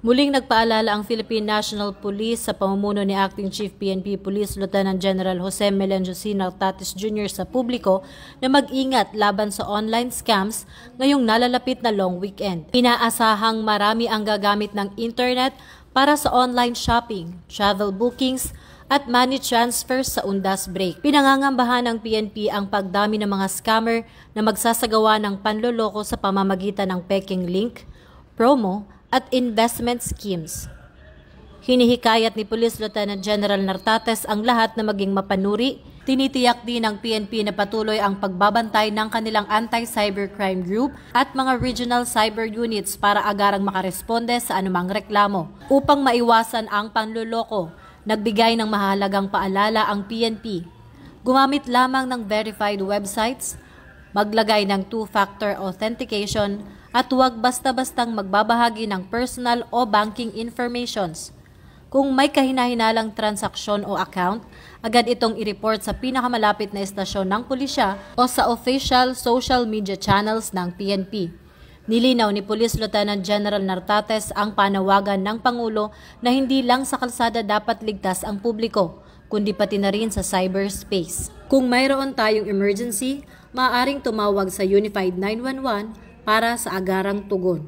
Muling nagpaalala ang Philippine National Police sa pamumuno ni Acting Chief PNP Police Lieutenant General Jose Melencio C. Nartates Jr. sa publiko na mag-ingat laban sa online scams ngayong nalalapit na long weekend. Inaasahang marami ang gagamit ng internet para sa online shopping, travel bookings at money transfers sa undas break. Pinangangambahan ng PNP ang pagdami ng mga scammer na magsasagawa ng panloloko sa pamamagitan ng peking link, promo, at investment schemes. Hinihikayat ni Police Lieutenant General Nartates ang lahat na maging mapanuri. Tinitiyak din ng PNP na patuloy ang pagbabantay ng kanilang anti-cybercrime group at mga regional cyber units para agarang makaresponde sa anumang reklamo. Upang maiwasan ang panloloko, nagbigay ng mahalagang paalala ang PNP. Gumamit lamang ng verified websites, maglagay ng two-factor authentication, at huwag basta-bastang magbabahagi ng personal o banking informations. Kung may kahinahinalang transaksyon o account, agad itong i-report sa pinakamalapit na estasyon ng pulisya o sa official social media channels ng PNP. Nilinaw ni Police Lieutenant General Nartates ang panawagan ng Pangulo na hindi lang sa kalsada dapat ligtas ang publiko, kundi pati na rin sa cyberspace. Kung mayroon tayong emergency, maaaring tumawag sa Unified 911 para sa agarang tugon.